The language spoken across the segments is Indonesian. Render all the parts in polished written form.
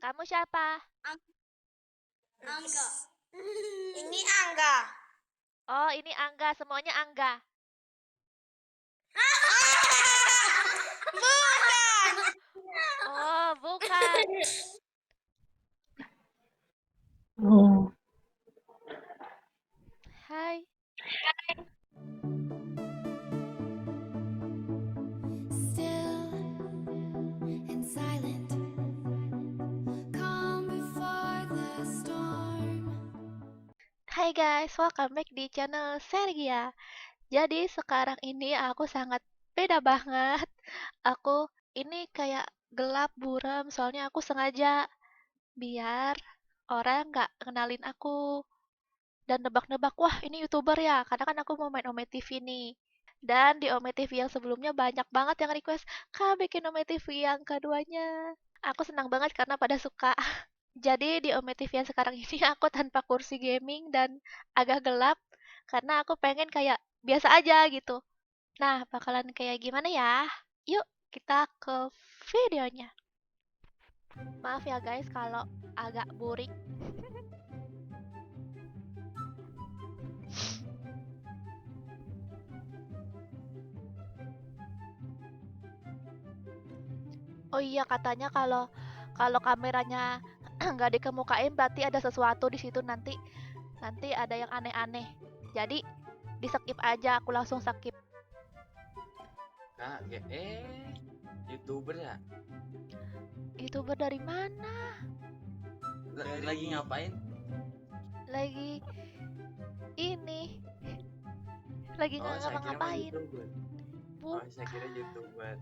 Kamu siapa? Angga. Ini Angga. Oh, ini Angga, semuanya Angga. Bukan. Oh, bukan. Oh, Hai. Still and silent, calm before the storm. Hai guys, welcome back di channel Sergia. Jadi sekarang ini aku sangat beda banget. Aku ini kayak gelap buram, soalnya aku sengaja biar orang nggak kenalin aku dan nebak-nebak, wah ini YouTuber ya, karena kan aku mau main Ome TV nih. Dan di Ome TV yang sebelumnya banyak banget yang request, Kak bikin Ome TV yang keduanya. Aku senang banget karena pada suka. Jadi di Ome TV yang sekarang ini aku tanpa kursi gaming dan agak gelap karena aku pengen kayak biasa aja gitu. Nah, bakalan kayak gimana ya? Yuk, kita ke videonya. Maaf ya guys kalau agak burik. Oh iya, katanya kalau kalau kameranya nggak dikemukain berarti ada sesuatu di situ nanti ada yang aneh-aneh. Jadi di skip aja, aku langsung skip. Kak, YouTuber ya? YouTuber dari mana? Lagi ngapain? Lagi ini lagi nggak Saya kira mah ngapa-ngapain. YouTuber. Saya kira Bukan. YouTuber.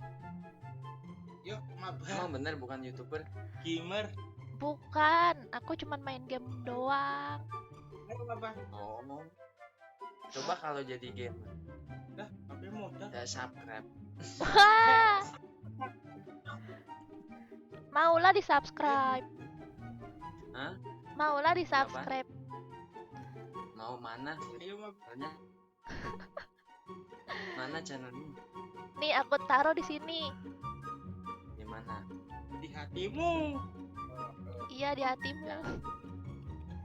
Yuk, mabar. Emang bener bukan YouTuber? Gamer. Bukan, aku cuman main game doang. Ayo, mabar. Oh. Coba kalau jadi gamer, Dah, HP modal. ya subscribe. Wah, maulah di subscribe. Hah? Maulah di subscribe. Mau mana? Ayo, mabar. Channelnya? Mana channelnya? Nih aku taruh di sini. Di mana? Di hatimu. Iya di hatimu. Ya.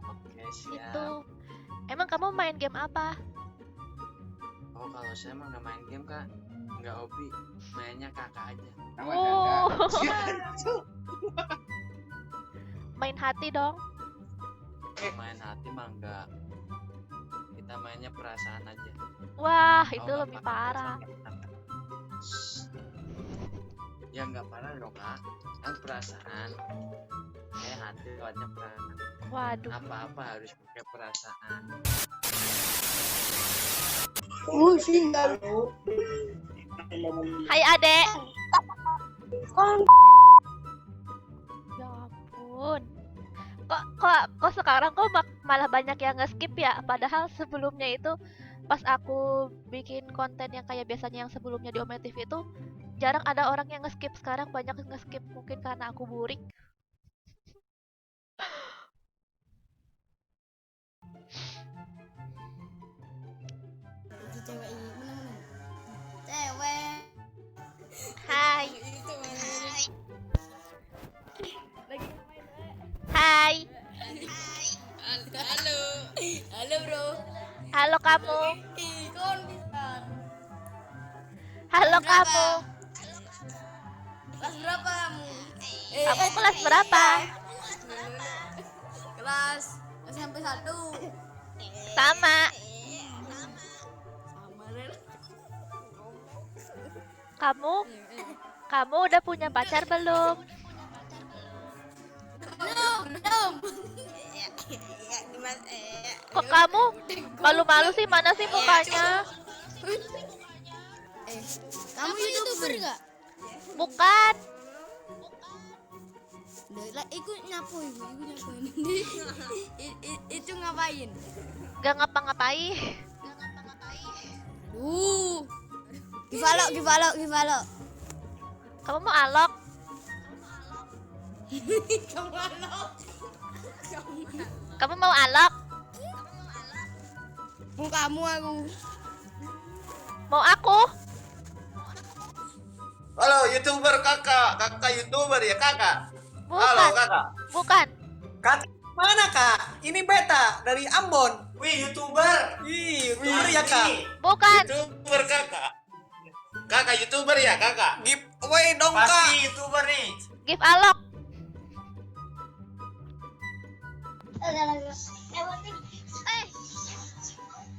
Oke, siap. Itu. Emang kamu main game apa? Oh, kalau saya mah nggak main game, Kak. Nggak hobi. Mainnya kakak aja. Sama Oh. Danda. Main hati dong. Main hati mah enggak. Kita mainnya perasaan aja. Wah, Tahu itu nggak lebih pakai parah. perasaan? Ya nggak parah dong, Kak. Kan perasaan. Hati lewatnya perasaan. Waduh. Apa-apa harus pakai perasaan. Hai Adek. Ya ampun. Kok sekarang malah banyak yang nge-skip ya? Padahal sebelumnya itu pas aku bikin konten yang kayak biasanya yang sebelumnya di Ome TV itu jarang ada orang yang nge-skip. Sekarang banyak yang nge-skip mungkin karena aku burik. Cewek. Hai. Hai. Halo. Halo, Bro. Halo kamu. Ih, kon bisa. Halo Berapa? kamu. Kelas berapa kamu? Kamu kelas berapa? Kelas SMP 1. Sama. Sama, Rel. Kamu udah punya pacar belum? Belum. Kok kamu malu-malu sih, mana sih mukanya? Kamu YouTuber enggak? Bukan. Ikut nyapu ibu, itu ngapain? Gak ngapa-ngapain. Givalo. Kamu mau alok? Kamu mau alok? Kamu aku. Mau aku? Halo YouTuber kakak YouTuber ya kakak. Halo Bukan, kakak. bukan. Kakak mana kak? Ini beta dari Ambon. Wih YouTuber. Ih, YouTuber ya kak? Bukan. YouTuber kakak. Kakak YouTuber ya kakak. Giveaway dong kak. Pasti YouTuber nih. Give alok.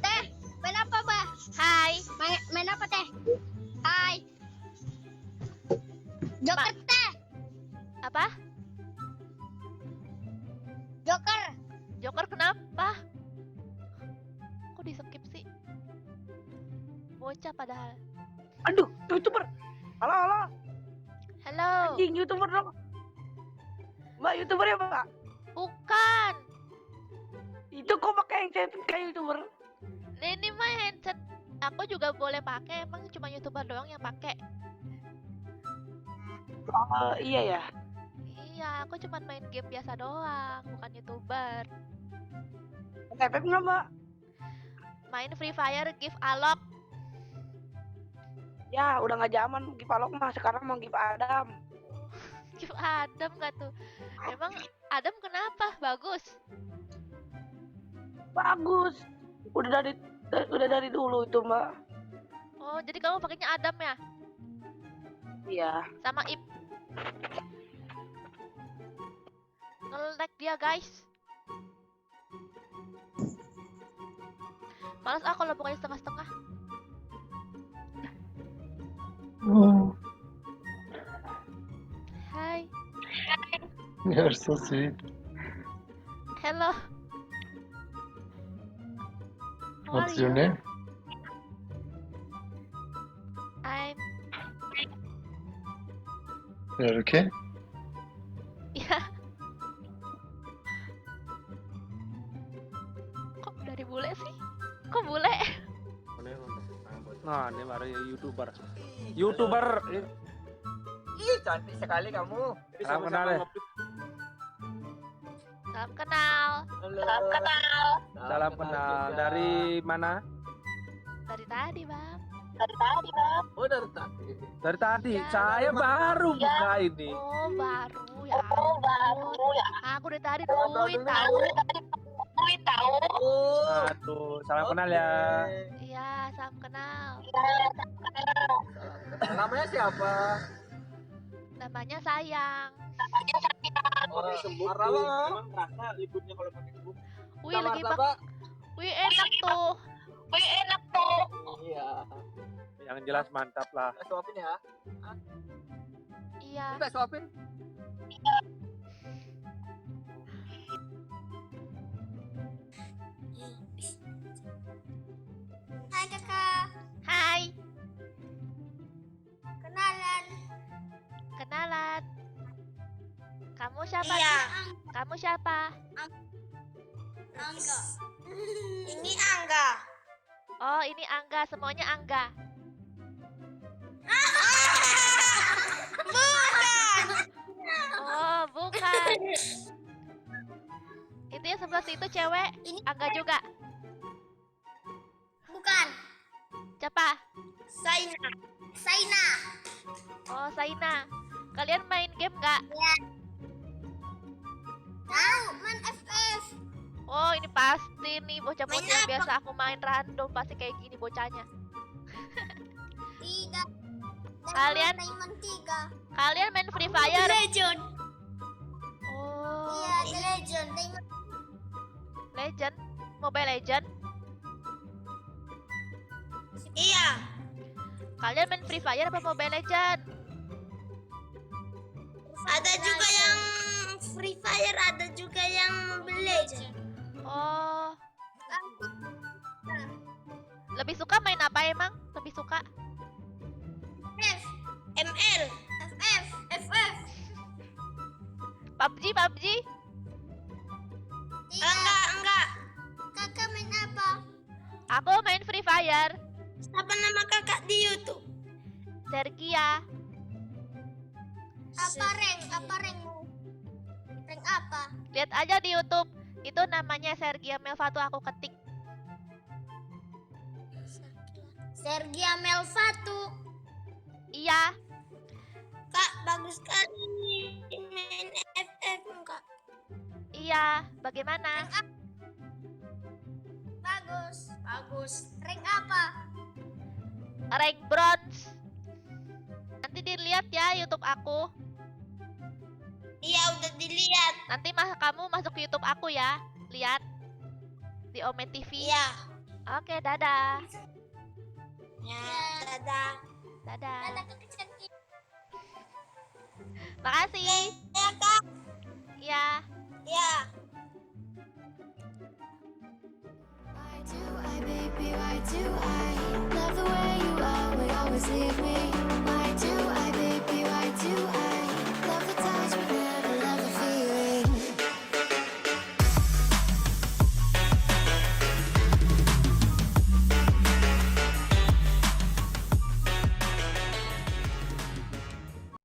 Teh, main apa, Bah? Hai. Main apa, Teh? Hai. Joker, Teh. Apa? Joker. Joker kenapa? Kok di skip sih? Bocah padahal. Aduh, YouTuber. Halo, halo. Halo. Anjing, YouTuber dong. Mbak, YouTuber ya, Mbak? Bukan. Itu kok pakai headset kayak YouTuber? Ini mah headset. Aku juga boleh pakai. Emang cuma YouTuber doang yang pakai. Iya ya. Iya, aku cuma main game biasa doang, bukan YouTuber. Efek nggak, Mbak? Main Free Fire, give alok. Ya, udah nggak zaman give Alok mah. Sekarang mau give Adam. Give Adam nggak tuh? Emang Adam kenapa? Bagus. Bagus. Udah dari dulu itu, Mbak. Oh, jadi kamu pakainya Adam ya? Iya. Sama Ip. Nge-lag dia, guys. Males kalau bukannya setengah-setengah. Oh, Hai. you're so sweet. Hello. How What's are your you? name? I'm You're okay? ya. Kok dari bule sih? Kok bule? Nah, ini baru YouTuber. YouTuber. Ih, cantik sekali kamu. Salam kenal ya. Salam kenal. Salam kenal. Dari mana? Dari tadi, Bang. Oh, dari tadi. Dari tadi. Ya. Saya baru buka ini. Oh, baru ya. Ampun. Aku dari tadi nungguin tahu. Oh. Aduh, salam kenal ya. Iya, salam kenal. Namanya siapa? Namanya Sayang. Orang sembuh. Emang merasa liburnya kalau pakai buk? Wih, lagi bak. Wih, enak tuh. Iya. Yang jelas mantap lah. Suapin ya. Iya. Udah suapin. Hai, Kakak. Hai, Kenalan. kenalan. Kamu siapa? Iya. Kamu siapa? Angga. Ini Angga. Oh, ini Angga. Semuanya Angga. Bukan. Oh, bukan. Itu yang sebelah situ cewek. Ini- Angga juga. Bukan. Siapa? Saina. Oh, Saina. Kalian main game nggak? Tahu, main FF. Oh, ini pasti nih bocah-bocah Main yang apa? biasa aku main random pasti kayak gini bocahnya. Tidak. Kalian? Diamond 3. Kalian main Free Fire? Legend. Oh, Iya, The Legend. Diamond. Legend? Mobile Legend? Iya. Kalian main Free Fire apa Mobile Legend? Ada juga yang Free Fire, ada juga yang Mobile Legend. Oh, lebih suka main apa emang? Lebih suka? F, ML, FF, FF. PUBG, PUBG? Enggak. Kakak main apa? Aku main Free Fire. Apa nama kakak di YouTube? Sergia. Apa rankmu? Rank apa? Lihat aja di YouTube. Itu namanya Sergia Melvatu, aku ketik. Sergia Melvatu. Iya. Kak, bagus sekali main Iya, bagaimana? Bagus. Bagus. Rank apa? Rank bronze. Nanti dilihat ya YouTube aku. Iya, udah dilihat. Nanti kamu masuk ke YouTube aku ya. Lihat di Omen TV. Iya. Oke, dadah. Ya, dadah. Dadah. Dadah kecil-kecil. Makasih. Ya, Kak. Iya. Ya. Why do I, baby, why do I love the way you always leave me?